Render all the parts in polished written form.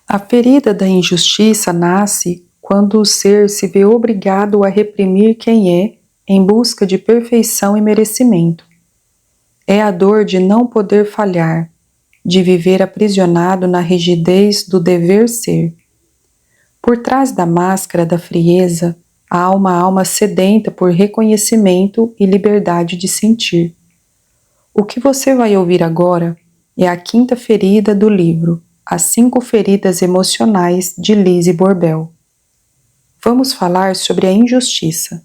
A ferida da injustiça nasce quando o ser se vê obrigado a reprimir quem é em busca de perfeição e merecimento. É a dor de não poder falhar, de viver aprisionado na rigidez do dever ser. Por trás da máscara da frieza, há uma alma sedenta por reconhecimento e liberdade de sentir. O que você vai ouvir agora é a quinta ferida do livro As 5 Feridas Emocionais de Lise Borbel. Vamos falar sobre a injustiça.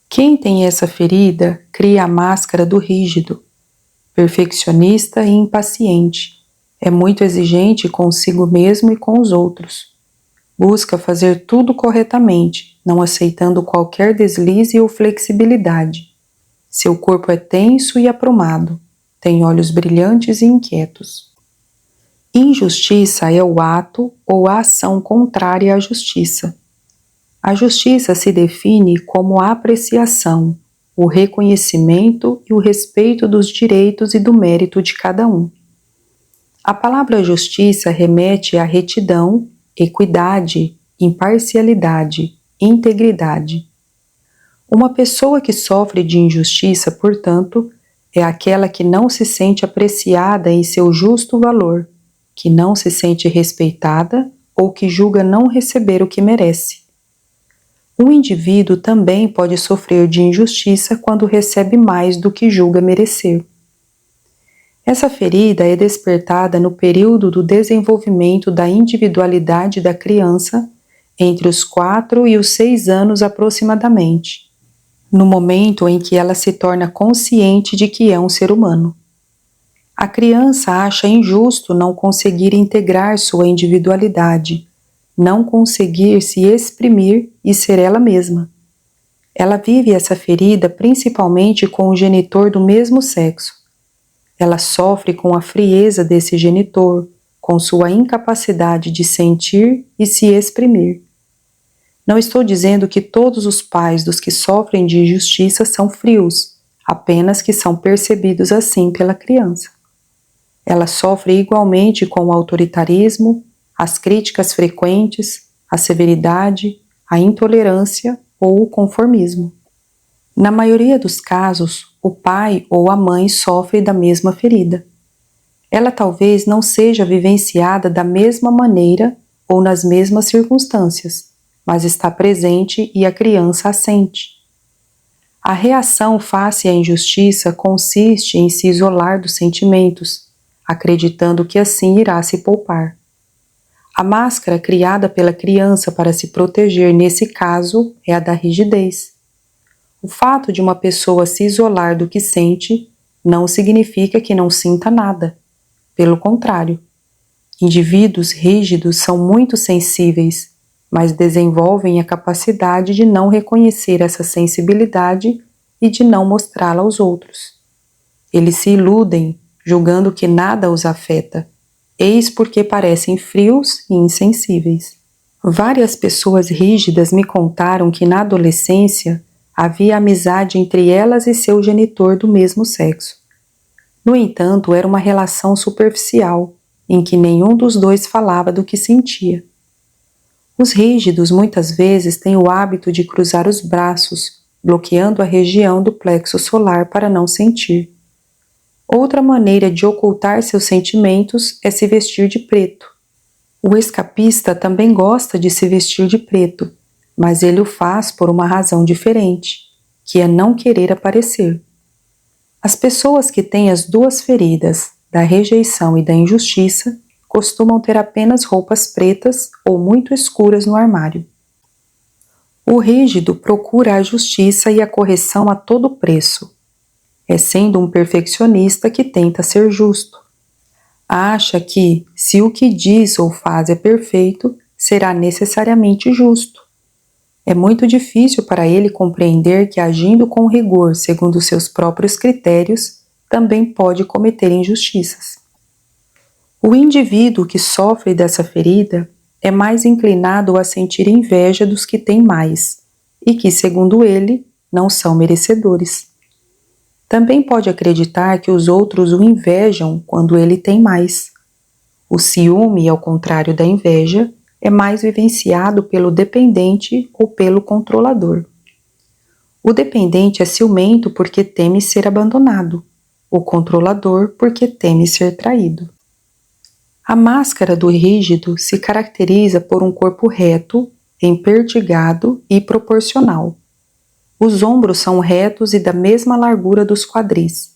Quem tem essa ferida cria a máscara do rígido, perfeccionista e impaciente, é muito exigente consigo mesmo e com os outros. Busca fazer tudo corretamente, não aceitando qualquer deslize ou flexibilidade. Seu corpo é tenso e aprumado, tem olhos brilhantes e inquietos. Injustiça é o ato ou a ação contrária à justiça. A justiça se define como a apreciação, o reconhecimento e o respeito dos direitos e do mérito de cada um. A palavra justiça remete à retidão, equidade, imparcialidade, integridade. Uma pessoa que sofre de injustiça, portanto, é aquela que não se sente apreciada em seu justo valor, que não se sente respeitada ou que julga não receber o que merece. Um indivíduo também pode sofrer de injustiça quando recebe mais do que julga merecer. Essa ferida é despertada no período do desenvolvimento da individualidade da criança, entre os 4 e os 6 anos aproximadamente, no momento em que ela se torna consciente de que é um ser humano. A criança acha injusto não conseguir integrar sua individualidade, não conseguir se exprimir e ser ela mesma. Ela vive essa ferida principalmente com o genitor do mesmo sexo. Ela sofre com a frieza desse genitor, com sua incapacidade de sentir e se exprimir. Não estou dizendo que todos os pais dos que sofrem de injustiça são frios, apenas que são percebidos assim pela criança. Ela sofre igualmente com o autoritarismo, as críticas frequentes, a severidade, a intolerância ou o conformismo. Na maioria dos casos, o pai ou a mãe sofrem da mesma ferida. Ela talvez não seja vivenciada da mesma maneira ou nas mesmas circunstâncias, mas está presente e a criança a sente. A reação face à injustiça consiste em se isolar dos sentimentos, acreditando que assim irá se poupar. A máscara criada pela criança para se proteger nesse caso é a da rigidez. O fato de uma pessoa se isolar do que sente não significa que não sinta nada. Pelo contrário, indivíduos rígidos são muito sensíveis, mas desenvolvem a capacidade de não reconhecer essa sensibilidade e de não mostrá-la aos outros. Eles se iludem, julgando que nada os afeta, eis porque parecem frios e insensíveis. Várias pessoas rígidas me contaram que na adolescência havia amizade entre elas e seu genitor do mesmo sexo. No entanto, era uma relação superficial, em que nenhum dos dois falava do que sentia. Os rígidos muitas vezes têm o hábito de cruzar os braços, bloqueando a região do plexo solar para não sentir. Outra maneira de ocultar seus sentimentos é se vestir de preto. O escapista também gosta de se vestir de preto, mas ele o faz por uma razão diferente, que é não querer aparecer. As pessoas que têm as duas feridas, da rejeição e da injustiça, costumam ter apenas roupas pretas ou muito escuras no armário. O rígido procura a justiça e a correção a todo preço. É sendo um perfeccionista que tenta ser justo. Acha que, se o que diz ou faz é perfeito, será necessariamente justo. É muito difícil para ele compreender que, agindo com rigor segundo seus próprios critérios, também pode cometer injustiças. O indivíduo que sofre dessa ferida é mais inclinado a sentir inveja dos que têm mais e que, segundo ele, não são merecedores. Também pode acreditar que os outros o invejam quando ele tem mais. O ciúme, ao contrário da inveja, é mais vivenciado pelo dependente ou pelo controlador. O dependente é ciumento porque teme ser abandonado, o controlador porque teme ser traído. A máscara do rígido se caracteriza por um corpo reto, empertigado e proporcional. Os ombros são retos e da mesma largura dos quadris.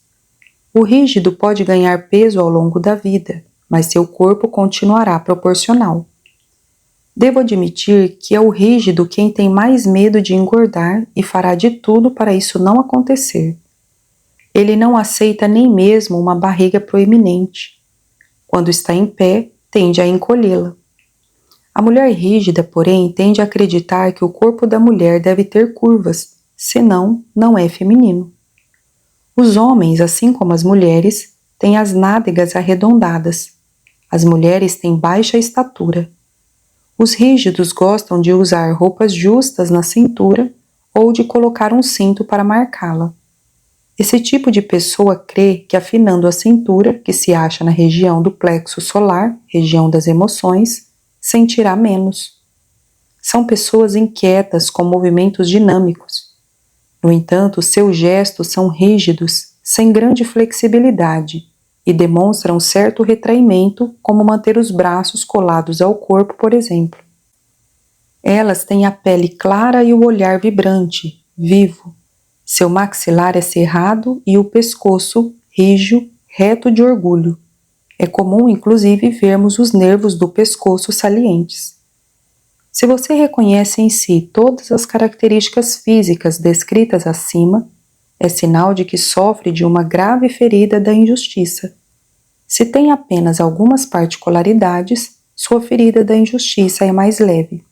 O rígido pode ganhar peso ao longo da vida, mas seu corpo continuará proporcional. Devo admitir que é o rígido quem tem mais medo de engordar e fará de tudo para isso não acontecer. Ele não aceita nem mesmo uma barriga proeminente. Quando está em pé, tende a encolhê-la. A mulher rígida, porém, tende a acreditar que o corpo da mulher deve ter curvas, senão não é feminino. Os homens, assim como as mulheres, têm as nádegas arredondadas. As mulheres têm baixa estatura. Os rígidos gostam de usar roupas justas na cintura ou de colocar um cinto para marcá-la. Esse tipo de pessoa crê que afinando a cintura, que se acha na região do plexo solar, região das emoções, sentirá menos. São pessoas inquietas com movimentos dinâmicos. No entanto, seus gestos são rígidos, sem grande flexibilidade, e demonstram certo retraimento, como manter os braços colados ao corpo, por exemplo. Elas têm a pele clara e o olhar vibrante, vivo. Seu maxilar é cerrado e o pescoço rijo, reto de orgulho. É comum, inclusive, vermos os nervos do pescoço salientes. Se você reconhece em si todas as características físicas descritas acima, é sinal de que sofre de uma grave ferida da injustiça. Se tem apenas algumas particularidades, sua ferida da injustiça é mais leve.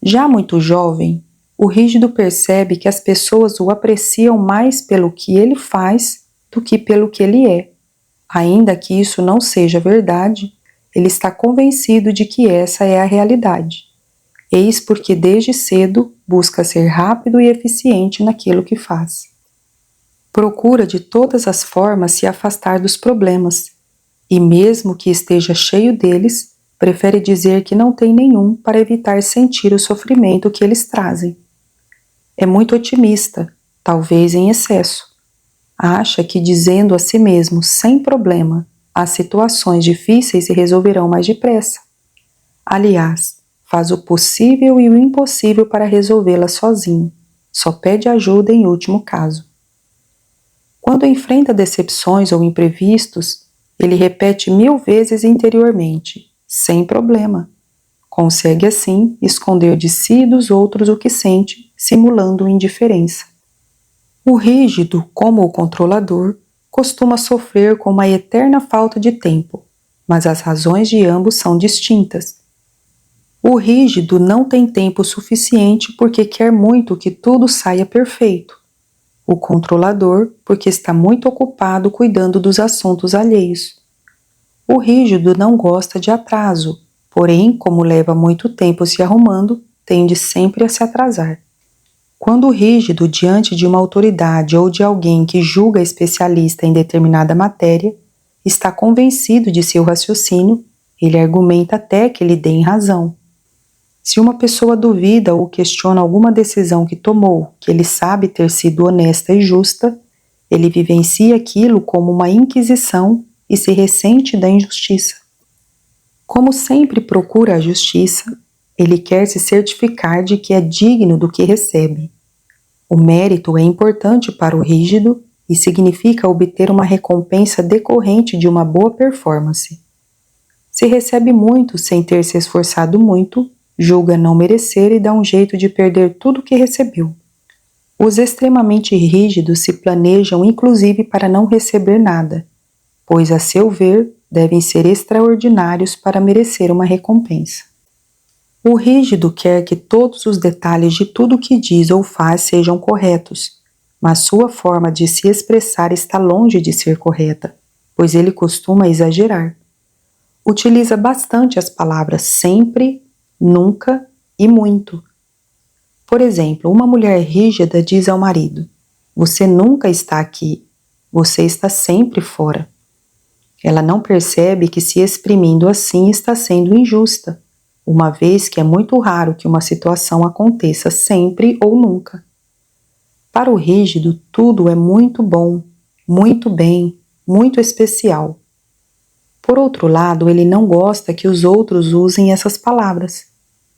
Já muito jovem, o rígido percebe que as pessoas o apreciam mais pelo que ele faz do que pelo que ele é. Ainda que isso não seja verdade, ele está convencido de que essa é a realidade. Eis porque desde cedo busca ser rápido e eficiente naquilo que faz. Procura de todas as formas se afastar dos problemas, e mesmo que esteja cheio deles, prefere dizer que não tem nenhum para evitar sentir o sofrimento que eles trazem. É muito otimista, talvez em excesso. Acha que dizendo a si mesmo sem problema, as situações difíceis se resolverão mais depressa. Aliás, faz o possível e o impossível para resolvê-las sozinho. Só pede ajuda em último caso. Quando enfrenta decepções ou imprevistos, ele repete 1000 vezes interiormente, sem problema. Consegue assim esconder de si e dos outros o que sente, simulando indiferença. O rígido, como o controlador, costuma sofrer com uma eterna falta de tempo, mas as razões de ambos são distintas. O rígido não tem tempo suficiente porque quer muito que tudo saia perfeito. O controlador, porque está muito ocupado cuidando dos assuntos alheios. O rígido não gosta de atraso, porém, como leva muito tempo se arrumando, tende sempre a se atrasar. Quando o rígido, diante de uma autoridade ou de alguém que julga especialista em determinada matéria, está convencido de seu raciocínio, ele argumenta até que lhe deem razão. Se uma pessoa duvida ou questiona alguma decisão que tomou, que ele sabe ter sido honesta e justa, ele vivencia aquilo como uma inquisição e se ressente da injustiça. Como sempre procura a justiça, ele quer se certificar de que é digno do que recebe. O mérito é importante para o rígido e significa obter uma recompensa decorrente de uma boa performance. Se recebe muito sem ter se esforçado muito, julga não merecer e dá um jeito de perder tudo o que recebeu. Os extremamente rígidos se planejam inclusive para não receber nada, pois, a seu ver, devem ser extraordinários para merecer uma recompensa. O rígido quer que todos os detalhes de tudo o que diz ou faz sejam corretos, mas sua forma de se expressar está longe de ser correta, pois ele costuma exagerar. Utiliza bastante as palavras sempre, nunca e muito. Por exemplo, uma mulher rígida diz ao marido: "Você nunca está aqui, você está sempre fora." Ela não percebe que se exprimindo assim está sendo injusta, uma vez que é muito raro que uma situação aconteça sempre ou nunca. Para o rígido, tudo é muito bom, muito bem, muito especial. Por outro lado, ele não gosta que os outros usem essas palavras.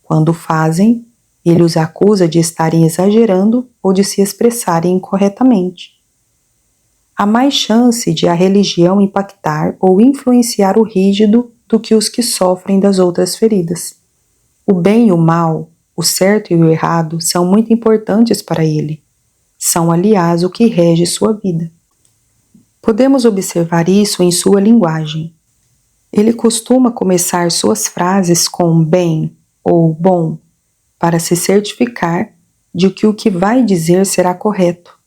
Quando fazem, ele os acusa de estarem exagerando ou de se expressarem incorretamente. Há mais chance de a religião impactar ou influenciar o rígido do que os que sofrem das outras feridas. O bem e o mal, o certo e o errado são muito importantes para ele. São, aliás, o que rege sua vida. Podemos observar isso em sua linguagem. Ele costuma começar suas frases com bem ou bom, para se certificar de que o que vai dizer será correto.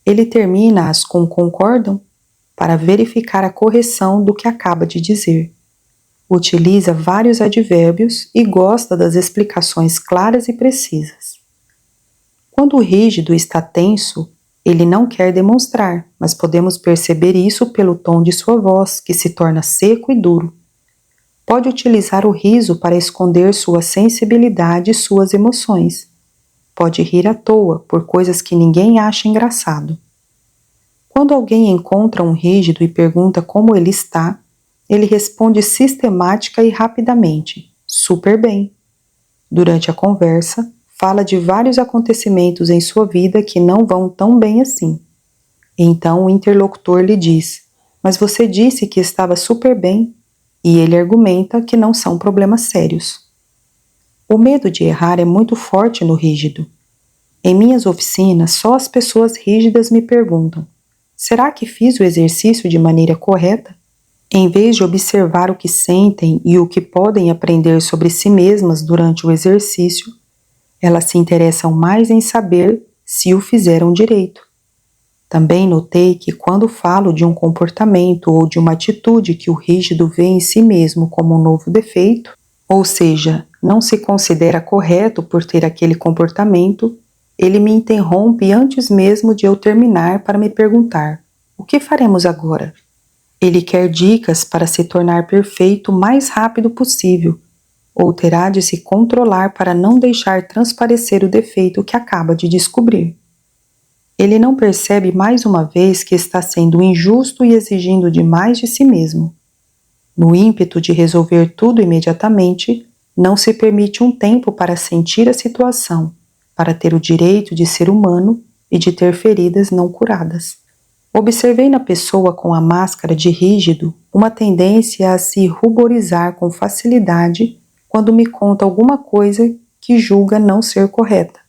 Ele termina-as com concordam para verificar a correção do que acaba de dizer. Utiliza vários advérbios e gosta das explicações claras e precisas. Quando o rígido está tenso, ele não quer demonstrar, mas podemos perceber isso pelo tom de sua voz, que se torna seco e duro. Pode utilizar o riso para esconder sua sensibilidade e suas emoções. Pode rir à toa por coisas que ninguém acha engraçado. Quando alguém encontra um rígido e pergunta como ele está, ele responde sistemática e rapidamente, super bem. Durante a conversa, fala de vários acontecimentos em sua vida que não vão tão bem assim. Então o interlocutor lhe diz, mas você disse que estava super bem, e ele argumenta que não são problemas sérios. O medo de errar é muito forte no rígido. Em minhas oficinas, só as pessoas rígidas me perguntam: será que fiz o exercício de maneira correta? Em vez de observar o que sentem e o que podem aprender sobre si mesmas durante o exercício, elas se interessam mais em saber se o fizeram direito. Também notei que quando falo de um comportamento ou de uma atitude que o rígido vê em si mesmo como um novo defeito, ou seja, não se considera correto por ter aquele comportamento, ele me interrompe antes mesmo de eu terminar para me perguntar: o que faremos agora? Ele quer dicas para se tornar perfeito o mais rápido possível, ou terá de se controlar para não deixar transparecer o defeito que acaba de descobrir. Ele não percebe mais uma vez que está sendo injusto e exigindo demais de si mesmo. No ímpeto de resolver tudo imediatamente, não se permite um tempo para sentir a situação, para ter o direito de ser humano e de ter feridas não curadas. Observei na pessoa com a máscara de rígido uma tendência a se ruborizar com facilidade quando me conta alguma coisa que julga não ser correta.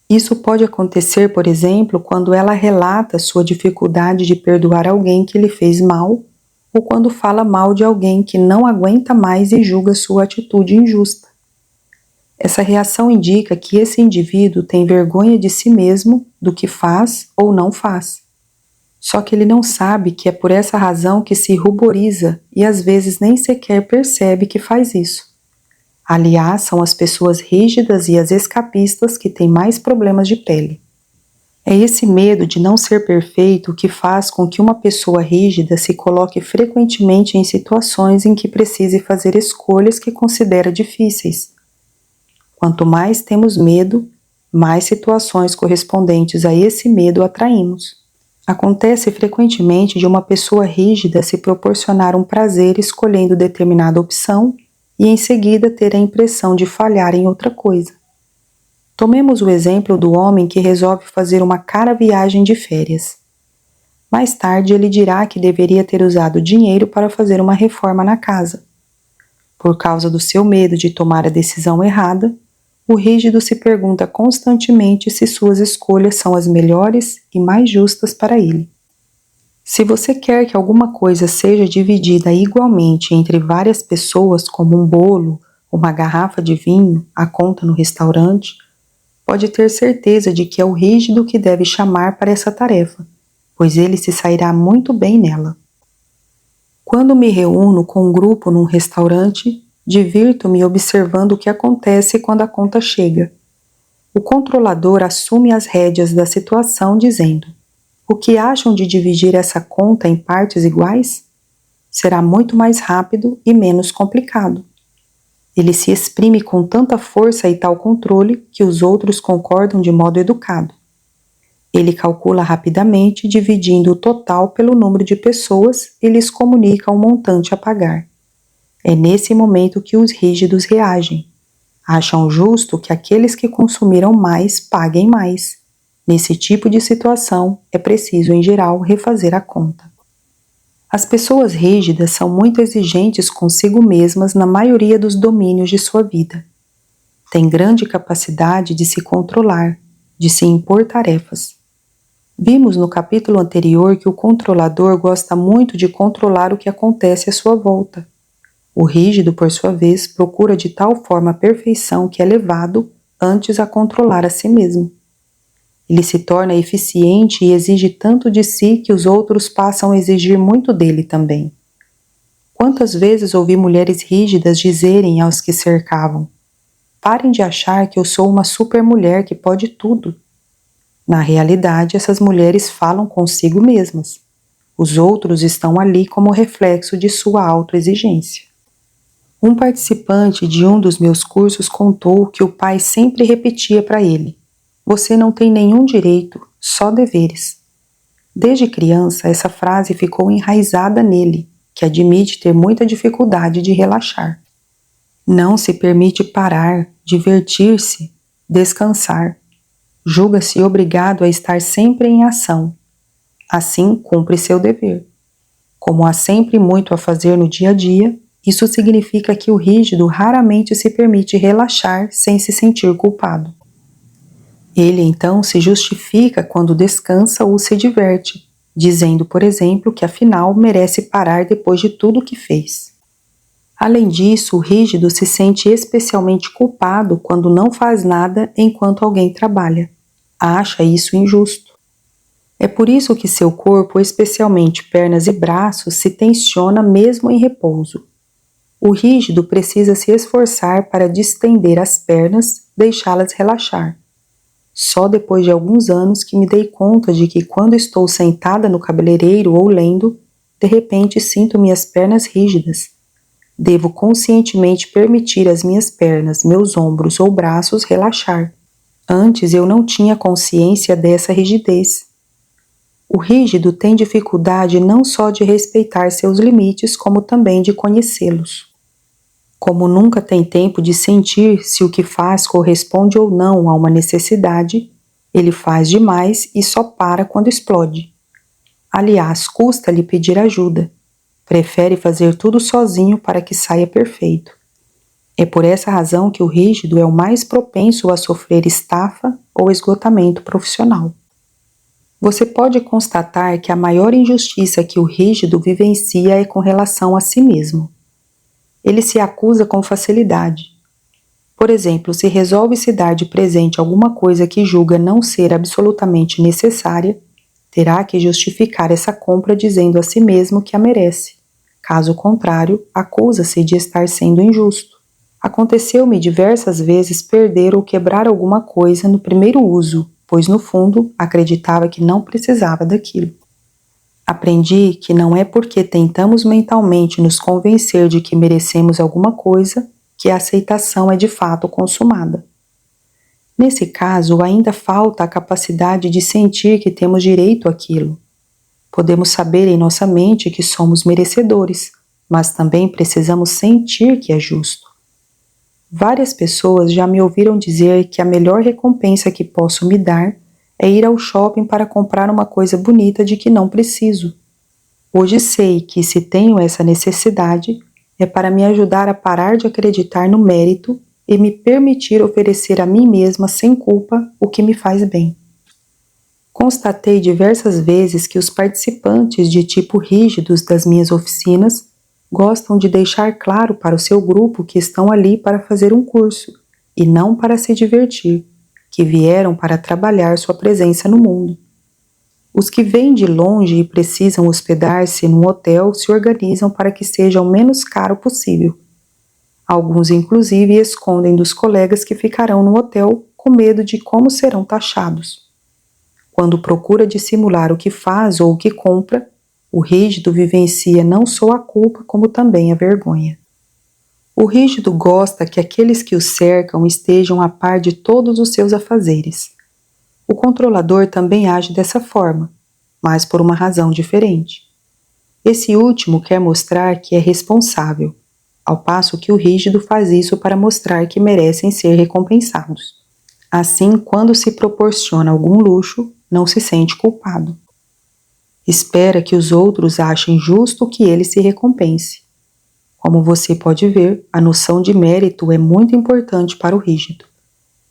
Isso pode acontecer, por exemplo, quando ela relata sua dificuldade de perdoar alguém que lhe fez mal, ou quando fala mal de alguém que não aguenta mais e julga sua atitude injusta. Essa reação indica que esse indivíduo tem vergonha de si mesmo, do que faz ou não faz. Só que ele não sabe que é por essa razão que se ruboriza e às vezes nem sequer percebe que faz isso. Aliás, são as pessoas rígidas e as escapistas que têm mais problemas de pele. É esse medo de não ser perfeito que faz com que uma pessoa rígida se coloque frequentemente em situações em que precise fazer escolhas que considera difíceis. Quanto mais temos medo, mais situações correspondentes a esse medo atraímos. Acontece frequentemente de uma pessoa rígida se proporcionar um prazer escolhendo determinada opção e em seguida ter a impressão de falhar em outra coisa. Tomemos o exemplo do homem que resolve fazer uma cara viagem de férias. Mais tarde ele dirá que deveria ter usado o dinheiro para fazer uma reforma na casa. Por causa do seu medo de tomar a decisão errada, o rígido se pergunta constantemente se suas escolhas são as melhores e mais justas para ele. Se você quer que alguma coisa seja dividida igualmente entre várias pessoas, como um bolo, uma garrafa de vinho, a conta no restaurante, pode ter certeza de que é o rígido que deve chamar para essa tarefa, pois ele se sairá muito bem nela. Quando me reúno com um grupo num restaurante, divirto-me observando o que acontece quando a conta chega. O controlador assume as rédeas da situação dizendo: o que acham de dividir essa conta em partes iguais? será muito mais rápido e menos complicado. Ele se exprime com tanta força e tal controle que os outros concordam de modo educado. Ele calcula rapidamente, dividindo o total pelo número de pessoas e lhes comunica o montante a pagar. É nesse momento que os rígidos reagem. Acham justo que aqueles que consumiram mais paguem mais. Nesse tipo de situação, é preciso, em geral, refazer a conta. As pessoas rígidas são muito exigentes consigo mesmas na maioria dos domínios de sua vida. Têm grande capacidade de se controlar, de se impor tarefas. Vimos no capítulo anterior que o controlador gosta muito de controlar o que acontece à sua volta. O rígido, por sua vez, procura de tal forma a perfeição que é levado antes a controlar a si mesmo. Ele se torna eficiente e exige tanto de si que os outros passam a exigir muito dele também. Quantas vezes ouvi mulheres rígidas dizerem aos que cercavam: "Parem de achar que eu sou uma supermulher que pode tudo." Na realidade, essas mulheres falam consigo mesmas. Os outros estão ali como reflexo de sua autoexigência. Um participante de um dos meus cursos contou que o pai sempre repetia para ele: "Você não tem nenhum direito, só deveres." Desde criança, essa frase ficou enraizada nele, que admite ter muita dificuldade de relaxar. Não se permite parar, divertir-se, descansar. Julga-se obrigado a estar sempre em ação. Assim, cumpre seu dever. Como há sempre muito a fazer no dia a dia, isso significa que o rígido raramente se permite relaxar sem se sentir culpado. Ele então se justifica quando descansa ou se diverte, dizendo, por exemplo, que afinal merece parar depois de tudo o que fez. Além disso, o rígido se sente especialmente culpado quando não faz nada enquanto alguém trabalha. Acha isso injusto. É por isso que seu corpo, especialmente pernas e braços, se tensiona mesmo em repouso. O rígido precisa se esforçar para distender as pernas, deixá-las relaxar. Só depois de alguns anos que me dei conta de que quando estou sentada no cabeleireiro ou lendo, de repente sinto minhas pernas rígidas. Devo conscientemente permitir as minhas pernas, meus ombros ou braços relaxar. Antes eu não tinha consciência dessa rigidez. O rígido tem dificuldade não só de respeitar seus limites, como também de conhecê-los. Como nunca tem tempo de sentir se o que faz corresponde ou não a uma necessidade, ele faz demais e só para quando explode. Aliás, custa-lhe pedir ajuda. Prefere fazer tudo sozinho para que saia perfeito. É por essa razão que o rígido é o mais propenso a sofrer estafa ou esgotamento profissional. Você pode constatar que a maior injustiça que o rígido vivencia é com relação a si mesmo. Ele se acusa com facilidade. Por exemplo, se resolve se dar de presente alguma coisa que julga não ser absolutamente necessária, terá que justificar essa compra dizendo a si mesmo que a merece. Caso contrário, acusa-se de estar sendo injusto. Aconteceu-me diversas vezes perder ou quebrar alguma coisa no primeiro uso, pois no fundo acreditava que não precisava daquilo. Aprendi que não é porque tentamos mentalmente nos convencer de que merecemos alguma coisa que a aceitação é de fato consumada. Nesse caso, ainda falta a capacidade de sentir que temos direito àquilo. Podemos saber em nossa mente que somos merecedores, mas também precisamos sentir que é justo. Várias pessoas já me ouviram dizer que a melhor recompensa que posso me dar é ir ao shopping para comprar uma coisa bonita de que não preciso. Hoje sei que, se tenho essa necessidade, é para me ajudar a parar de acreditar no mérito e me permitir oferecer a mim mesma sem culpa o que me faz bem. Constatei diversas vezes que os participantes de tipo rígidos das minhas oficinas gostam de deixar claro para o seu grupo que estão ali para fazer um curso e não para se divertir, que vieram para trabalhar sua presença no mundo. Os que vêm de longe e precisam hospedar-se num hotel se organizam para que seja o menos caro possível. Alguns, inclusive, escondem dos colegas que ficarão no hotel com medo de como serão taxados. Quando procura dissimular o que faz ou o que compra, O rígido vivencia não só a culpa, como também a vergonha. O rígido gosta que aqueles que o cercam estejam a par de todos os seus afazeres. O controlador também age dessa forma, mas por uma razão diferente. Esse último quer mostrar que é responsável, ao passo que o rígido faz isso para mostrar que merecem ser recompensados. Assim, quando se proporciona algum luxo, não se sente culpado. Espera que os outros achem justo que ele se recompense. Como você pode ver, a noção de mérito é muito importante para o rígido.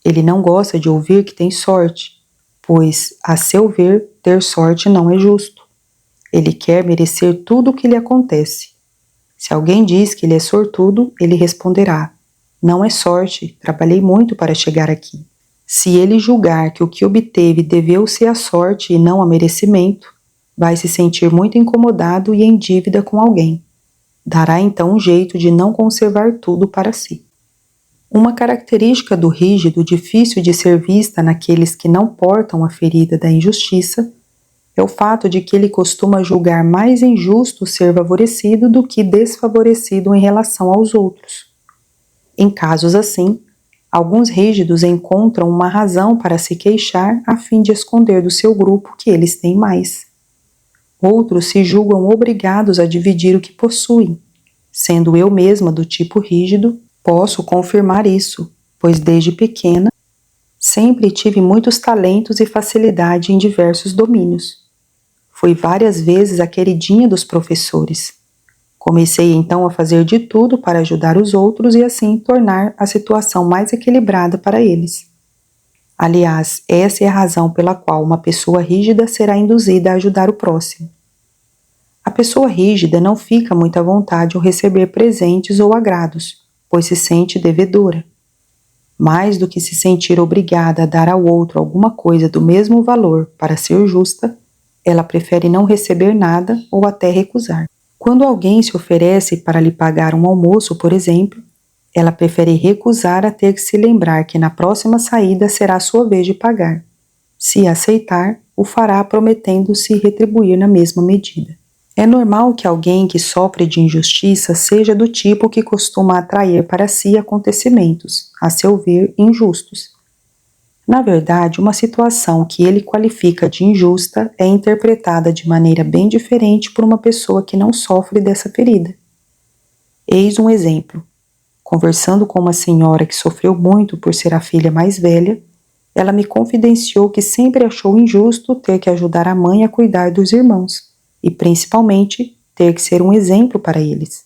Ele não gosta de ouvir que tem sorte, pois, a seu ver, ter sorte não é justo. Ele quer merecer tudo o que lhe acontece. Se alguém diz que ele é sortudo, ele responderá: não é sorte, trabalhei muito para chegar aqui. Se ele julgar que o que obteve deveu-se à sorte e não a merecimento, vai se sentir muito incomodado e em dívida com alguém. Dará então um jeito de não conservar tudo para si. Uma característica do rígido difícil de ser vista naqueles que não portam a ferida da injustiça é o fato de que ele costuma julgar mais injusto ser favorecido do que desfavorecido em relação aos outros. Em casos assim, alguns rígidos encontram uma razão para se queixar a fim de esconder do seu grupo que eles têm mais. Outros se julgam obrigados a dividir o que possuem. Sendo eu mesma do tipo rígido, posso confirmar isso, pois desde pequena sempre tive muitos talentos e facilidade em diversos domínios. Fui várias vezes a queridinha dos professores. Comecei então a fazer de tudo para ajudar os outros e assim tornar a situação mais equilibrada para eles. Aliás, essa é a razão pela qual uma pessoa rígida será induzida a ajudar o próximo. A pessoa rígida não fica muito à vontade ao receber presentes ou agrados, pois se sente devedora. Mais do que se sentir obrigada a dar ao outro alguma coisa do mesmo valor para ser justa, ela prefere não receber nada ou até recusar. Quando alguém se oferece para lhe pagar um almoço, por exemplo, ela prefere recusar a ter que se lembrar que na próxima saída será sua vez de pagar. Se aceitar, o fará prometendo-se retribuir na mesma medida. É normal que alguém que sofre de injustiça seja do tipo que costuma atrair para si acontecimentos, a seu ver, injustos. Na verdade, uma situação que ele qualifica de injusta é interpretada de maneira bem diferente por uma pessoa que não sofre dessa ferida. Eis um exemplo. Conversando com uma senhora que sofreu muito por ser a filha mais velha, ela me confidenciou que sempre achou injusto ter que ajudar a mãe a cuidar dos irmãos, e principalmente ter que ser um exemplo para eles.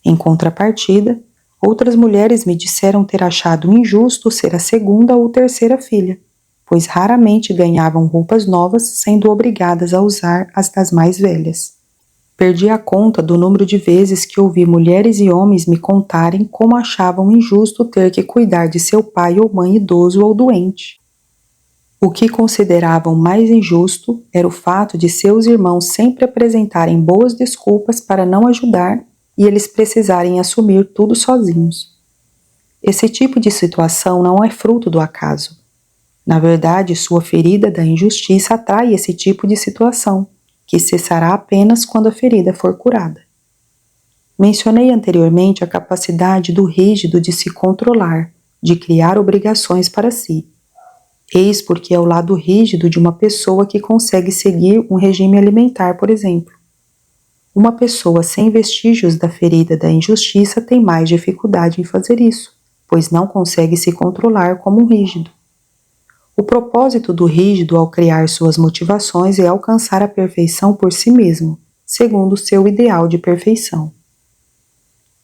Em contrapartida, outras mulheres me disseram ter achado injusto ser a segunda ou terceira filha, pois raramente ganhavam roupas novas sendo obrigadas a usar as das mais velhas. Perdi a conta do número de vezes que ouvi mulheres e homens me contarem como achavam injusto ter que cuidar de seu pai ou mãe idoso ou doente. O que consideravam mais injusto era o fato de seus irmãos sempre apresentarem boas desculpas para não ajudar e eles precisarem assumir tudo sozinhos. Esse tipo de situação não é fruto do acaso. Na verdade, sua ferida da injustiça atrai esse tipo de situação, que cessará apenas quando a ferida for curada. Mencionei anteriormente a capacidade do rígido de se controlar, de criar obrigações para si. Eis porque é o lado rígido de uma pessoa que consegue seguir um regime alimentar, por exemplo. Uma pessoa sem vestígios da ferida da injustiça tem mais dificuldade em fazer isso, pois não consegue se controlar como um rígido. O propósito do rígido ao criar suas motivações é alcançar a perfeição por si mesmo, segundo o seu ideal de perfeição.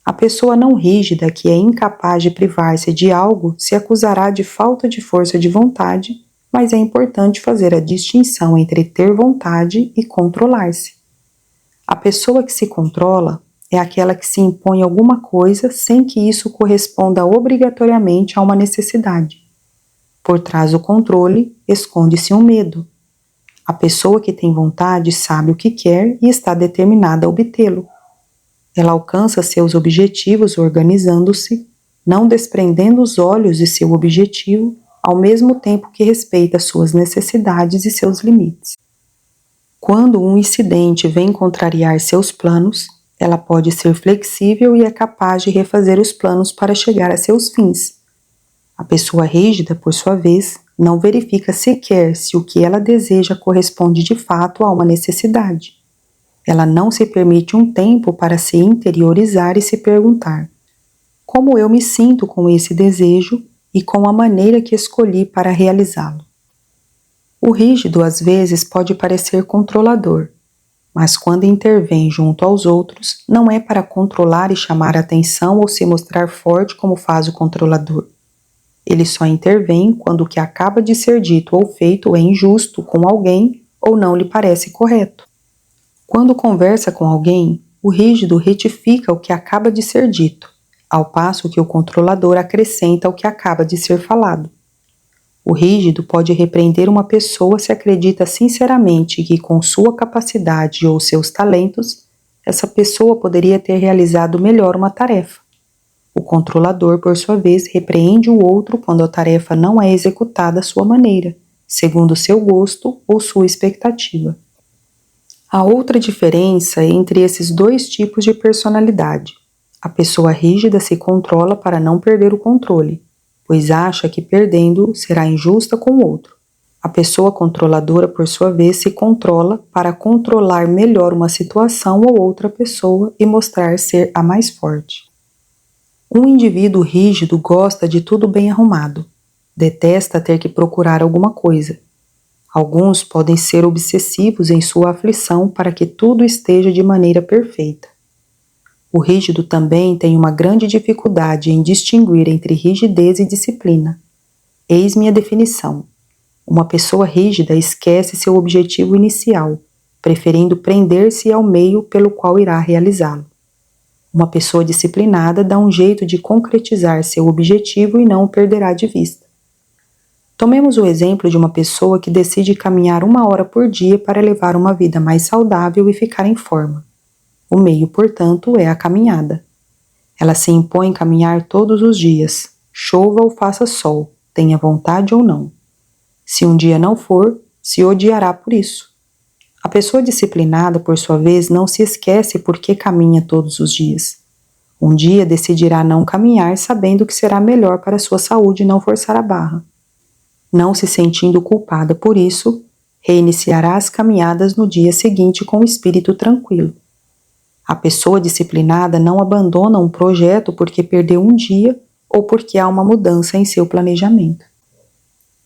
A pessoa não rígida que é incapaz de privar-se de algo se acusará de falta de força de vontade, mas é importante fazer a distinção entre ter vontade e controlar-se. A pessoa que se controla é aquela que se impõe alguma coisa sem que isso corresponda obrigatoriamente a uma necessidade. Por trás do controle, esconde-se um medo. A pessoa que tem vontade sabe o que quer e está determinada a obtê-lo. Ela alcança seus objetivos organizando-se, não desprendendo os olhos de seu objetivo, ao mesmo tempo que respeita suas necessidades e seus limites. Quando um incidente vem contrariar seus planos, ela pode ser flexível e é capaz de refazer os planos para chegar a seus fins. A pessoa rígida, por sua vez, não verifica sequer se o que ela deseja corresponde de fato a uma necessidade. Ela não se permite um tempo para se interiorizar e se perguntar: como eu me sinto com esse desejo e com a maneira que escolhi para realizá-lo? O rígido às vezes pode parecer controlador, mas quando intervém junto aos outros, não é para controlar e chamar a atenção ou se mostrar forte como faz o controlador. Ele só intervém quando o que acaba de ser dito ou feito é injusto com alguém ou não lhe parece correto. Quando conversa com alguém, o rígido retifica o que acaba de ser dito, ao passo que o controlador acrescenta o que acaba de ser falado. O rígido pode repreender uma pessoa se acredita sinceramente que, com sua capacidade ou seus talentos, essa pessoa poderia ter realizado melhor uma tarefa. O controlador, por sua vez, repreende o outro quando a tarefa não é executada à sua maneira, segundo seu gosto ou sua expectativa. Há outra diferença entre esses dois tipos de personalidade. A pessoa rígida se controla para não perder o controle, pois acha que perdendo será injusta com o outro. A pessoa controladora, por sua vez, se controla para controlar melhor uma situação ou outra pessoa e mostrar ser a mais forte. Um indivíduo rígido gosta de tudo bem arrumado, detesta ter que procurar alguma coisa. Alguns podem ser obsessivos em sua aflição para que tudo esteja de maneira perfeita. O rígido também tem uma grande dificuldade em distinguir entre rigidez e disciplina. Eis minha definição. Uma pessoa rígida esquece seu objetivo inicial, preferindo prender-se ao meio pelo qual irá realizá-lo. Uma pessoa disciplinada dá um jeito de concretizar seu objetivo e não o perderá de vista. Tomemos o exemplo de uma pessoa que decide caminhar 1 hora por dia para levar uma vida mais saudável e ficar em forma. O meio, portanto, é a caminhada. Ela se impõe caminhar todos os dias, chova ou faça sol, tenha vontade ou não. Se um dia não for, se odiará por isso. A pessoa disciplinada, por sua vez, não se esquece por que caminha todos os dias. Um dia decidirá não caminhar sabendo que será melhor para sua saúde não forçar a barra. Não se sentindo culpada por isso, reiniciará as caminhadas no dia seguinte com o espírito tranquilo. A pessoa disciplinada não abandona um projeto porque perdeu um dia ou porque há uma mudança em seu planejamento.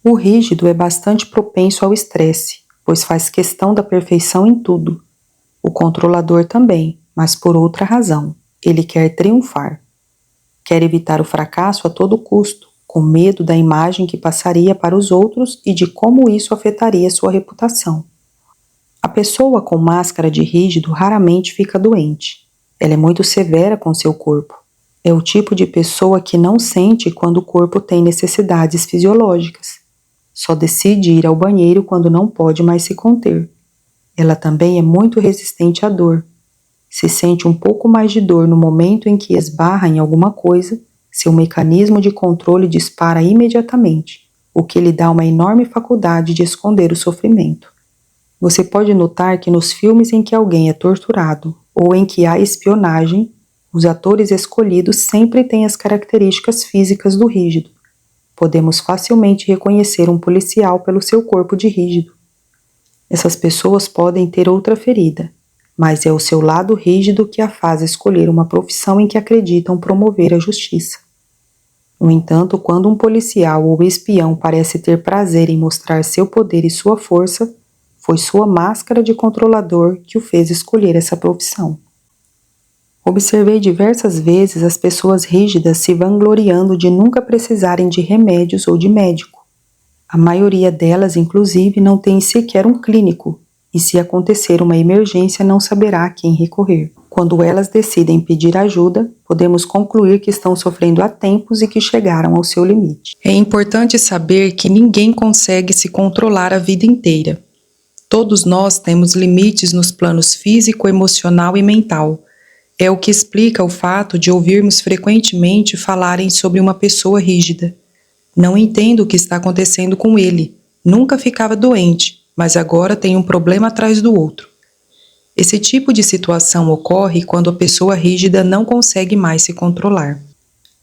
O rígido é bastante propenso ao estresse, pois faz questão da perfeição em tudo. O controlador também, mas por outra razão. Ele quer triunfar. Quer evitar o fracasso a todo custo, com medo da imagem que passaria para os outros e de como isso afetaria sua reputação. A pessoa com máscara de rígido raramente fica doente. Ela é muito severa com seu corpo. É o tipo de pessoa que não sente quando o corpo tem necessidades fisiológicas. Só decide ir ao banheiro quando não pode mais se conter. Ela também é muito resistente à dor. Se sente um pouco mais de dor no momento em que esbarra em alguma coisa, seu mecanismo de controle dispara imediatamente, o que lhe dá uma enorme faculdade de esconder o sofrimento. Você pode notar que nos filmes em que alguém é torturado ou em que há espionagem, os atores escolhidos sempre têm as características físicas do rígido. Podemos facilmente reconhecer um policial pelo seu corpo de rígido. Essas pessoas podem ter outra ferida, mas é o seu lado rígido que a faz escolher uma profissão em que acreditam promover a justiça. No entanto, quando um policial ou espião parece ter prazer em mostrar seu poder e sua força, foi sua máscara de controlador que o fez escolher essa profissão. Observei diversas vezes as pessoas rígidas se vangloriando de nunca precisarem de remédios ou de médico. A maioria delas, inclusive, não tem sequer um clínico, e se acontecer uma emergência não saberá a quem recorrer. Quando elas decidem pedir ajuda, podemos concluir que estão sofrendo há tempos e que chegaram ao seu limite. É importante saber que ninguém consegue se controlar a vida inteira. Todos nós temos limites nos planos físico, emocional e mental. É o que explica o fato de ouvirmos frequentemente falarem sobre uma pessoa rígida. Não entendo o que está acontecendo com ele. Nunca ficava doente. mas agora tem um problema atrás do outro. Esse tipo de situação ocorre quando a pessoa rígida não consegue mais se controlar.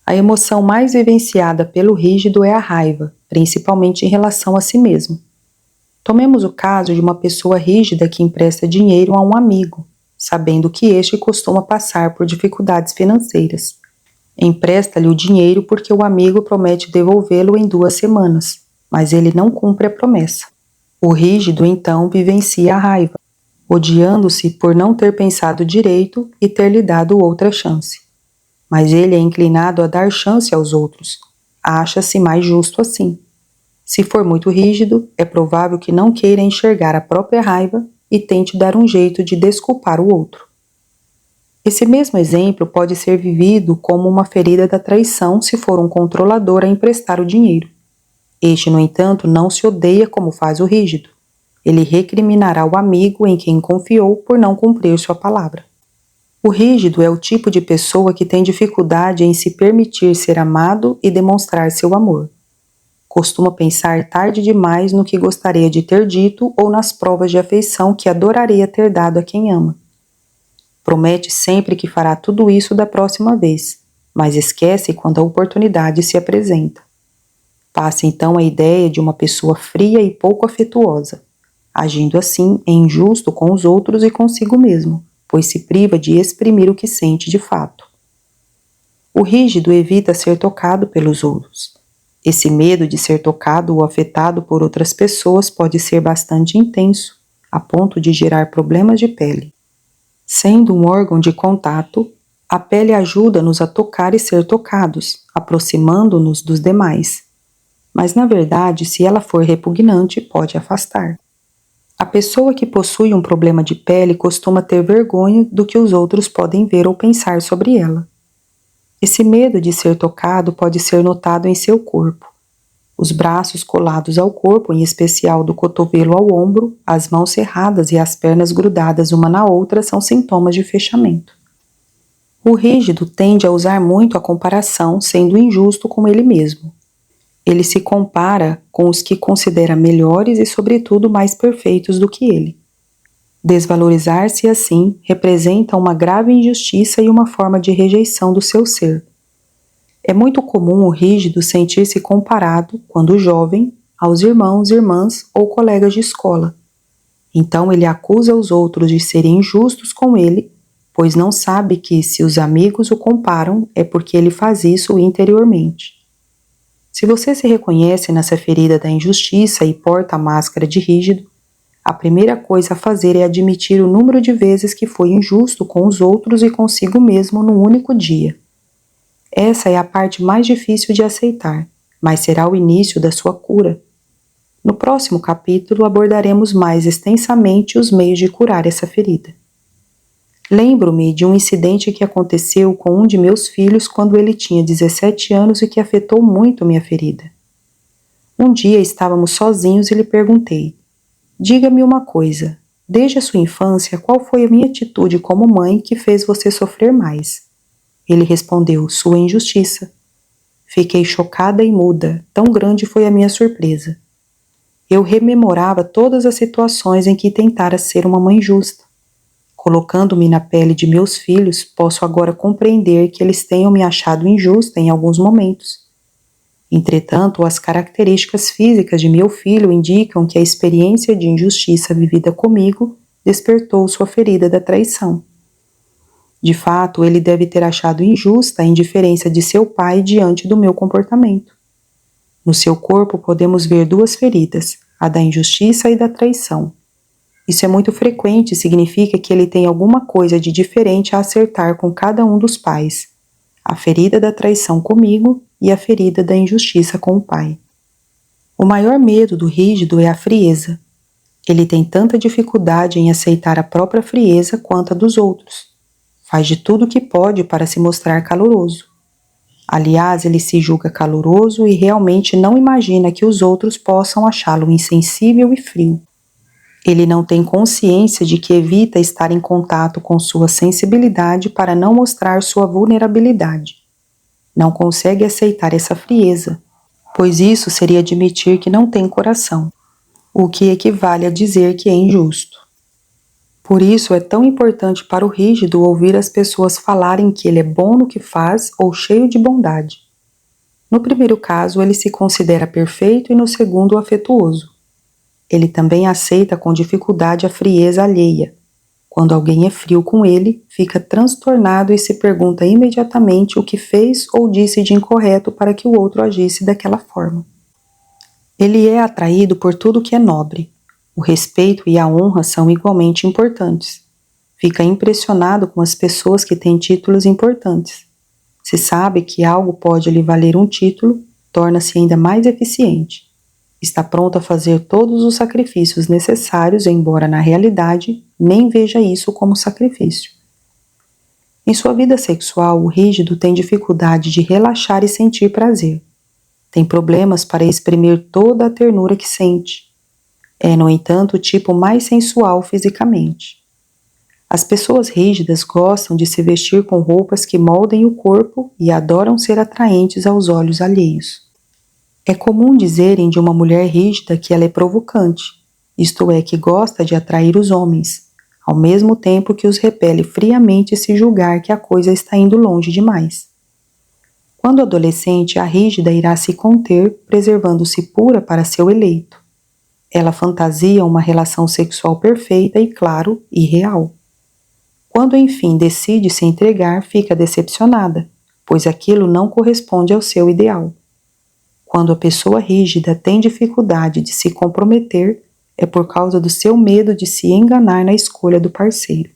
A emoção mais vivenciada pelo rígido é a raiva, principalmente em relação a si mesmo. Tomemos o caso de uma pessoa rígida que empresta dinheiro a um amigo, sabendo que este costuma passar por dificuldades financeiras. Empresta-lhe o dinheiro porque o amigo promete devolvê-lo em 2 semanas, mas ele não cumpre a promessa. O rígido, então, vivencia a raiva, odiando-se por não ter pensado direito e ter lhe dado outra chance. Mas ele é inclinado a dar chance aos outros. Acha-se mais justo assim. Se for muito rígido, é provável que não queira enxergar a própria raiva e tente dar um jeito de desculpar o outro. Esse mesmo exemplo pode ser vivido como uma ferida da traição se for um controlador a emprestar o dinheiro. Este, no entanto, não se odeia como faz o rígido. Ele recriminará o amigo em quem confiou por não cumprir sua palavra. O rígido é o tipo de pessoa que tem dificuldade em se permitir ser amado e demonstrar seu amor. Costuma pensar tarde demais no que gostaria de ter dito ou nas provas de afeição que adoraria ter dado a quem ama. Promete sempre que fará tudo isso da próxima vez, mas esquece quando a oportunidade se apresenta. Passa então a ideia de uma pessoa fria e pouco afetuosa. Agindo assim, é injusto com os outros e consigo mesmo, pois se priva de exprimir o que sente de fato. O rígido evita ser tocado pelos outros. Esse medo de ser tocado ou afetado por outras pessoas pode ser bastante intenso, a ponto de gerar problemas de pele. Sendo um órgão de contato, a pele ajuda-nos a tocar e ser tocados, aproximando-nos dos demais. Mas, na verdade, se ela for repugnante, pode afastar. A pessoa que possui um problema de pele costuma ter vergonha do que os outros podem ver ou pensar sobre ela. Esse medo de ser tocado pode ser notado em seu corpo. Os braços colados ao corpo, em especial do cotovelo ao ombro, as mãos cerradas e as pernas grudadas uma na outra são sintomas de fechamento. O rígido tende a usar muito a comparação, sendo injusto com ele mesmo. Ele se compara com os que considera melhores e, sobretudo, mais perfeitos do que ele. Desvalorizar-se assim representa uma grave injustiça e uma forma de rejeição do seu ser. É muito comum o rígido sentir-se comparado, quando jovem, aos irmãos, irmãs ou colegas de escola. Então ele acusa os outros de serem injustos com ele, pois não sabe que, se os amigos o comparam, é porque ele faz isso interiormente. Se você se reconhece nessa ferida da injustiça e porta a máscara de rígido, a primeira coisa a fazer é admitir o número de vezes que foi injusto com os outros e consigo mesmo num único dia. Essa é a parte mais difícil de aceitar, mas será o início da sua cura. No próximo capítulo abordaremos mais extensamente os meios de curar essa ferida. Lembro-me de um incidente que aconteceu com um de meus filhos quando ele tinha 17 anos e que afetou muito minha ferida. Um dia estávamos sozinhos e lhe perguntei: diga-me uma coisa, desde a sua infância, qual foi a minha atitude como mãe que fez você sofrer mais? Ele respondeu: sua injustiça. Fiquei chocada e muda, tão grande foi a minha surpresa. Eu rememorava todas as situações em que tentara ser uma mãe justa. Colocando-me na pele de meus filhos, posso agora compreender que eles tenham me achado injusta em alguns momentos. Entretanto, as características físicas de meu filho indicam que a experiência de injustiça vivida comigo despertou sua ferida da traição. De fato, ele deve ter achado injusta a indiferença de seu pai diante do meu comportamento. No seu corpo podemos ver 2 feridas, a da injustiça e da traição. Isso é muito frequente e significa que ele tem alguma coisa de diferente a acertar com cada um dos pais, a ferida da traição comigo e a ferida da injustiça com o pai. O maior medo do rígido é a frieza. Ele tem tanta dificuldade em aceitar a própria frieza quanto a dos outros. Faz de tudo o que pode para se mostrar caloroso. Aliás, ele se julga caloroso e realmente não imagina que os outros possam achá-lo insensível e frio. Ele não tem consciência de que evita estar em contato com sua sensibilidade para não mostrar sua vulnerabilidade. Não consegue aceitar essa frieza, pois isso seria admitir que não tem coração. o que equivale a dizer que é injusto. Por isso é tão importante para o rígido ouvir as pessoas falarem que ele é bom no que faz ou cheio de bondade. No primeiro caso, ele se considera perfeito e no segundo, afetuoso. Ele também aceita com dificuldade a frieza alheia. Quando alguém é frio com ele, fica transtornado e se pergunta imediatamente o que fez ou disse de incorreto para que o outro agisse daquela forma. Ele é atraído por tudo que é nobre. O respeito e a honra são igualmente importantes. Fica impressionado com as pessoas que têm títulos importantes. Se sabe que algo pode lhe valer um título, torna-se ainda mais eficiente. Está pronto a fazer todos os sacrifícios necessários, embora na realidade nem veja isso como sacrifício. Em sua vida sexual, o rígido tem dificuldade de relaxar e sentir prazer. Tem problemas para exprimir toda a ternura que sente. É, no entanto, o tipo mais sensual fisicamente. As pessoas rígidas gostam de se vestir com roupas que moldem o corpo e adoram ser atraentes aos olhos alheios. É comum dizerem de uma mulher rígida que ela é provocante, isto é, que gosta de atrair os homens, ao mesmo tempo que os repele friamente se julgar que a coisa está indo longe demais. Quando adolescente, a rígida irá se conter, preservando-se pura para seu eleito. Ela fantasia uma relação sexual perfeita e, claro, irreal. Quando enfim decide se entregar, fica decepcionada, pois aquilo não corresponde ao seu ideal. Quando a pessoa rígida tem dificuldade de se comprometer, é por causa do seu medo de se enganar na escolha do parceiro.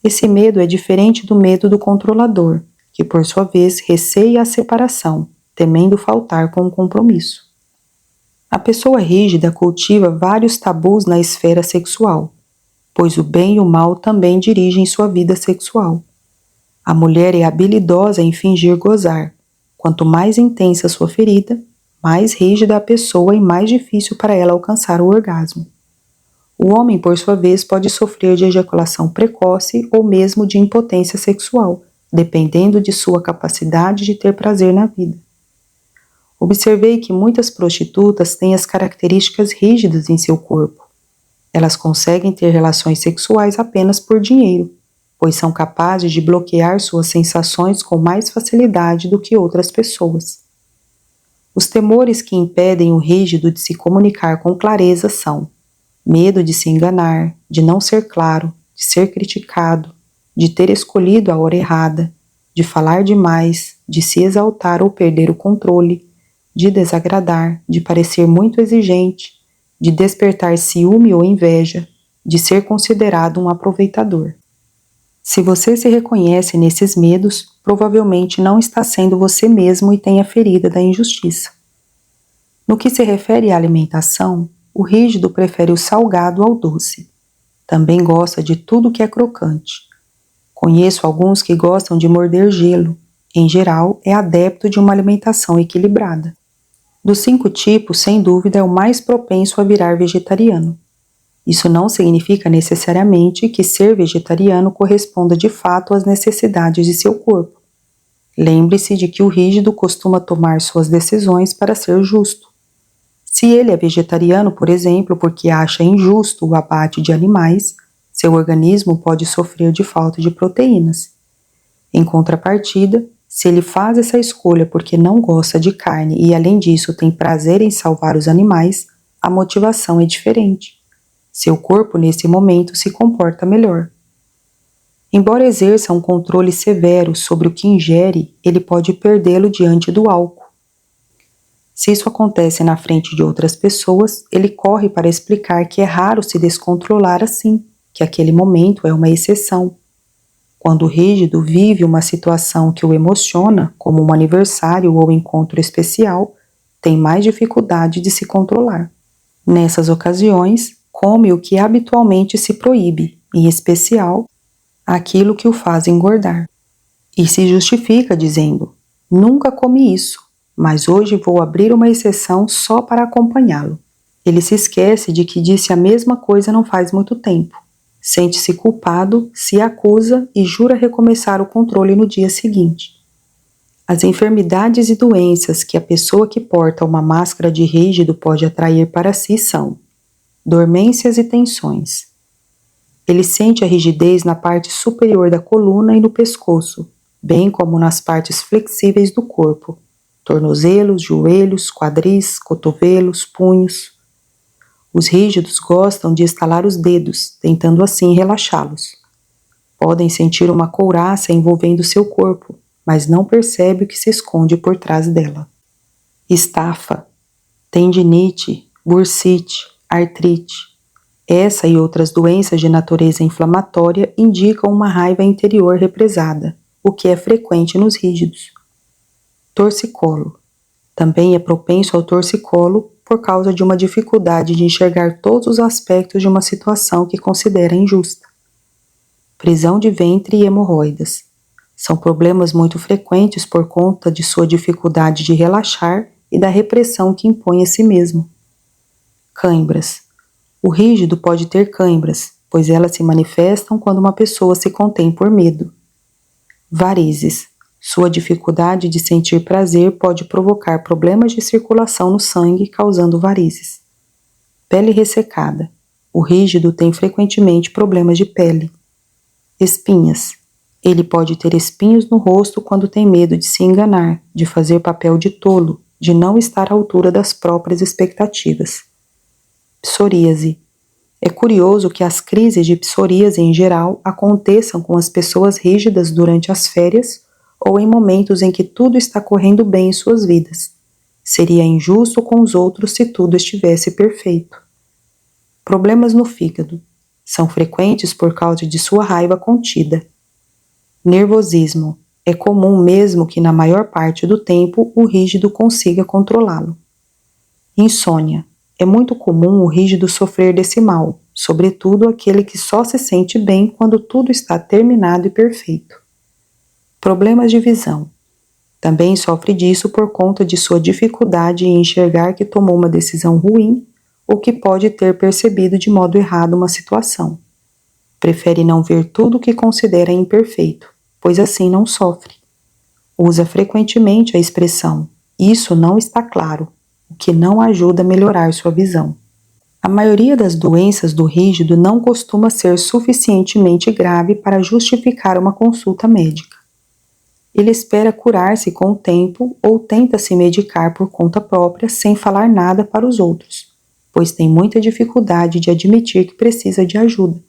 Esse medo é diferente do medo do controlador, que por sua vez receia a separação, temendo faltar com o compromisso. A pessoa rígida cultiva vários tabus na esfera sexual, pois o bem e o mal também dirigem sua vida sexual. A mulher é habilidosa em fingir gozar. Quanto mais intensa sua ferida, mais rígida a pessoa e mais difícil para ela alcançar o orgasmo. O homem, por sua vez, pode sofrer de ejaculação precoce ou mesmo de impotência sexual, dependendo de sua capacidade de ter prazer na vida. Observei que muitas prostitutas têm as características rígidas em seu corpo. Elas conseguem ter relações sexuais apenas por dinheiro, pois são capazes de bloquear suas sensações com mais facilidade do que outras pessoas. Os temores que impedem o rígido de se comunicar com clareza são medo de se enganar, de não ser claro, de ser criticado, de ter escolhido a hora errada, de falar demais, de se exaltar ou perder o controle, de desagradar, de parecer muito exigente, de despertar ciúme ou inveja, de ser considerado um aproveitador. Se você se reconhece nesses medos, provavelmente não está sendo você mesmo e tem a ferida da injustiça. No que se refere à alimentação, o rígido prefere o salgado ao doce. Também gosta de tudo que é crocante. Conheço alguns que gostam de morder gelo. Em geral, é adepto de uma alimentação equilibrada. Dos 5 tipos, sem dúvida, é o mais propenso a virar vegetariano. Isso não significa necessariamente que ser vegetariano corresponda de fato às necessidades de seu corpo. Lembre-se de que o rígido costuma tomar suas decisões para ser justo. Se ele é vegetariano, por exemplo, porque acha injusto o abate de animais, seu organismo pode sofrer de falta de proteínas. Em contrapartida, se ele faz essa escolha porque não gosta de carne e, além disso, tem prazer em salvar os animais, a motivação é diferente. Seu corpo, nesse momento, se comporta melhor. Embora exerça um controle severo sobre o que ingere, ele pode perdê-lo diante do álcool. Se isso acontece na frente de outras pessoas, ele corre para explicar que é raro se descontrolar assim, que aquele momento é uma exceção. Quando o rígido vive uma situação que o emociona, como um aniversário ou encontro especial, tem mais dificuldade de se controlar. Nessas ocasiões, come o que habitualmente se proíbe, em especial, aquilo que o faz engordar. E se justifica dizendo: nunca comi isso, mas hoje vou abrir uma exceção só para acompanhá-lo. Ele se esquece de que disse a mesma coisa não faz muito tempo. Sente-se culpado, se acusa e jura recomeçar o controle no dia seguinte. As enfermidades e doenças que a pessoa que porta uma máscara de rígido pode atrair para si são dormências e tensões. Ele sente a rigidez na parte superior da coluna e no pescoço, bem como nas partes flexíveis do corpo, tornozelos, joelhos, quadris, cotovelos, punhos. Os rígidos gostam de estalar os dedos, tentando assim relaxá-los. Podem sentir uma couraça envolvendo seu corpo, mas não percebe o que se esconde por trás dela. Estafa, tendinite, bursite, artrite. Essa e outras doenças de natureza inflamatória indicam uma raiva interior represada, o que é frequente nos rígidos. Torcicolo. Também é propenso ao torcicolo por causa de uma dificuldade de enxergar todos os aspectos de uma situação que considera injusta. Prisão de ventre e hemorroidas. São problemas muito frequentes por conta de sua dificuldade de relaxar e da repressão que impõe a si mesmo. Cãibras. O rígido pode ter cãibras, pois elas se manifestam quando uma pessoa se contém por medo. Varizes. Sua dificuldade de sentir prazer pode provocar problemas de circulação no sangue, causando varizes. Pele ressecada. O rígido tem frequentemente problemas de pele. Espinhas. Ele pode ter espinhos no rosto quando tem medo de se enganar, de fazer papel de tolo, de não estar à altura das próprias expectativas. Psoríase. É curioso que as crises de psoríase em geral aconteçam com as pessoas rígidas durante as férias ou em momentos em que tudo está correndo bem em suas vidas. Seria injusto com os outros se tudo estivesse perfeito. Problemas no fígado. São frequentes por causa de sua raiva contida. Nervosismo. É comum mesmo que na maior parte do tempo o rígido consiga controlá-lo. Insônia. É muito comum o rígido sofrer desse mal, sobretudo aquele que só se sente bem quando tudo está terminado e perfeito. Problemas de visão. Também sofre disso por conta de sua dificuldade em enxergar que tomou uma decisão ruim ou que pode ter percebido de modo errado uma situação. Prefere não ver tudo o que considera imperfeito, pois assim não sofre. Usa frequentemente a expressão "isso não está claro", o que não ajuda a melhorar sua visão. A maioria das doenças do rígido não costuma ser suficientemente grave para justificar uma consulta médica. Ele espera curar-se com o tempo ou tenta se medicar por conta própria sem falar nada para os outros, pois tem muita dificuldade de admitir que precisa de ajuda.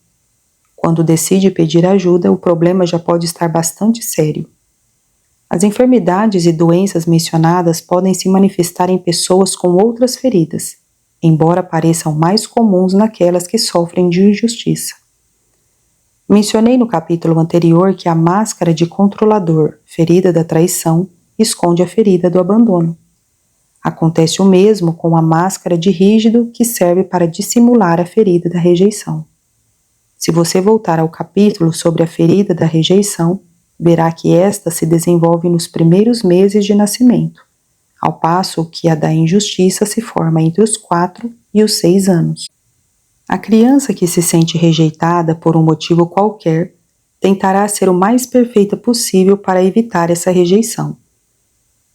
Quando decide pedir ajuda, o problema já pode estar bastante sério. As enfermidades e doenças mencionadas podem se manifestar em pessoas com outras feridas, embora pareçam mais comuns naquelas que sofrem de injustiça. Mencionei no capítulo anterior que a máscara de controlador, ferida da traição, esconde a ferida do abandono. Acontece o mesmo com a máscara de rígido, que serve para dissimular a ferida da rejeição. Se você voltar ao capítulo sobre a ferida da rejeição, verá que esta se desenvolve nos primeiros meses de nascimento, ao passo que a da injustiça se forma entre os 4 e os 6 anos. A criança que se sente rejeitada por um motivo qualquer tentará ser o mais perfeita possível para evitar essa rejeição.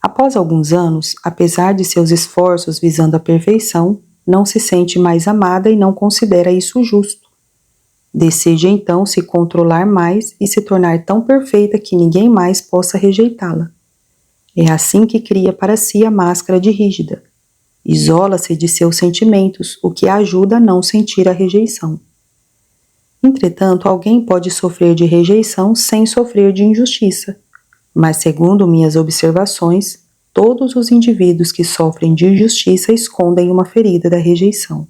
Após alguns anos, apesar de seus esforços visando a perfeição, não se sente mais amada e não considera isso justo. Deseja então se controlar mais e se tornar tão perfeita que ninguém mais possa rejeitá-la. É assim que cria para si a máscara de rígida. Isola-se de seus sentimentos, o que a ajuda a não sentir a rejeição. Entretanto, alguém pode sofrer de rejeição sem sofrer de injustiça, mas segundo minhas observações, todos os indivíduos que sofrem de injustiça escondem uma ferida da rejeição.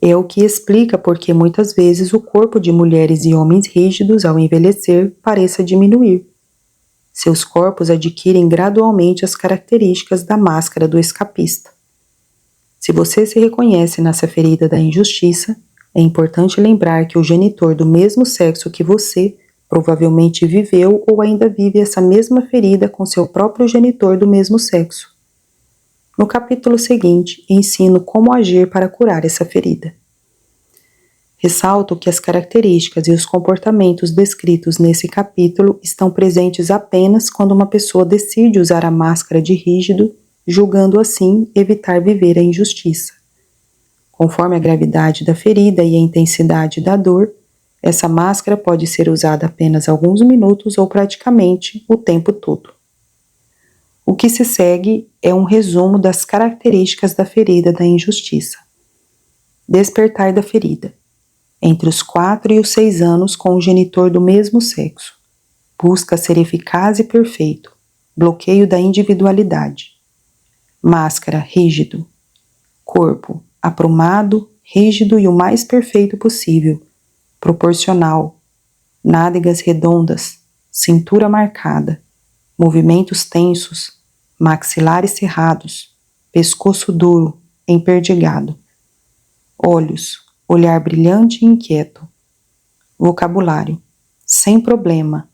É o que explica por que muitas vezes o corpo de mulheres e homens rígidos, ao envelhecer, pareça diminuir. Seus corpos adquirem gradualmente as características da máscara do escapista. Se você se reconhece nessa ferida da injustiça, é importante lembrar que o genitor do mesmo sexo que você provavelmente viveu ou ainda vive essa mesma ferida com seu próprio genitor do mesmo sexo. No capítulo seguinte, ensino como agir para curar essa ferida. Ressalto que as características e os comportamentos descritos nesse capítulo estão presentes apenas quando uma pessoa decide usar a máscara de rígido, julgando assim evitar viver a injustiça. Conforme a gravidade da ferida e a intensidade da dor, essa máscara pode ser usada apenas alguns minutos ou praticamente o tempo todo. O que se segue é um resumo das características da ferida da injustiça. Despertar da ferida. Entre os 4 e os 6 anos com o genitor do mesmo sexo. Busca ser eficaz e perfeito. Bloqueio da individualidade. Máscara, rígido. Corpo, aprumado, rígido e o mais perfeito possível. Proporcional. Nádegas redondas. Cintura marcada. Movimentos tensos. Maxilares cerrados. Pescoço duro, emperdigado. Olhos, olhar brilhante e inquieto. Vocabulário, sem problema,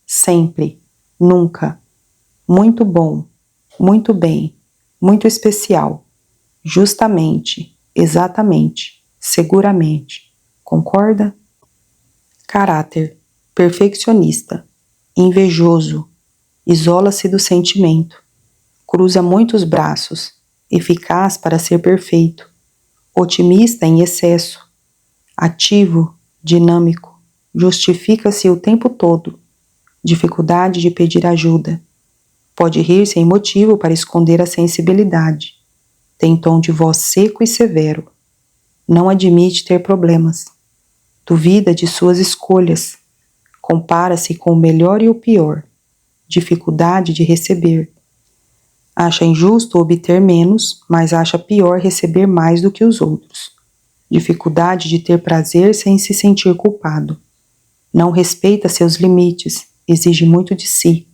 sempre, nunca, muito bom, muito bem, muito especial, justamente, exatamente, seguramente. Concorda? Caráter, perfeccionista, invejoso, isola-se do sentimento, cruza muitos braços, eficaz para ser perfeito, otimista em excesso, ativo, dinâmico, justifica-se o tempo todo, dificuldade de pedir ajuda, pode rir sem motivo para esconder a sensibilidade, tem tom de voz seco e severo, não admite ter problemas, duvida de suas escolhas, compara-se com o melhor e o pior, dificuldade de receber, acha injusto obter menos, mas acha pior receber mais do que os outros. Dificuldade de ter prazer sem se sentir culpado. Não respeita seus limites, exige muito de si.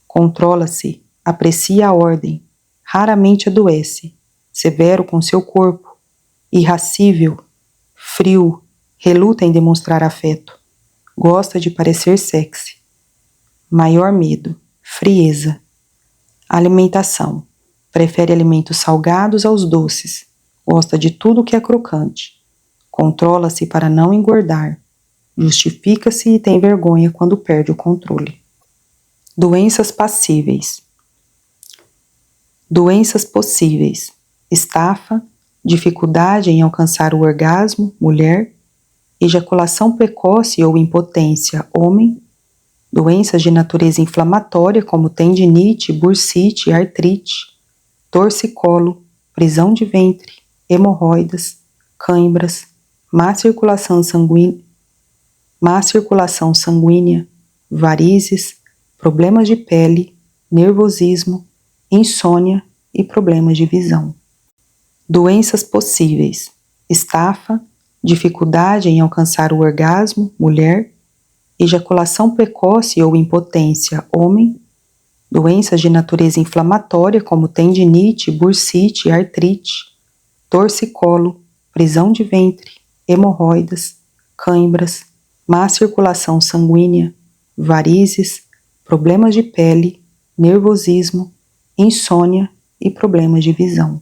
Controla-se, aprecia a ordem, raramente adoece, severo com seu corpo, irascível, frio, reluta em demonstrar afeto. Gosta de parecer sexy. Maior medo, frieza. Alimentação. Prefere alimentos salgados aos doces. Gosta de tudo que é crocante. Controla-se para não engordar. Justifica-se e tem vergonha quando perde o controle. Doenças passíveis. Doenças possíveis. Estafa, dificuldade em alcançar o orgasmo, mulher. Ejaculação precoce ou impotência, homem. Doenças de natureza inflamatória como tendinite, bursite, artrite, torcicolo, prisão de ventre, hemorroidas, cãibras, má circulação sanguínea, varizes, problemas de pele, nervosismo, insônia e problemas de visão. Doenças possíveis: estafa, dificuldade em alcançar o orgasmo, mulher. Ejaculação precoce ou impotência, homem. Doenças de natureza inflamatória como tendinite, bursite, artrite, torcicolo, prisão de ventre, hemorroidas, cãibras, má circulação sanguínea, varizes, problemas de pele, nervosismo, insônia e problemas de visão.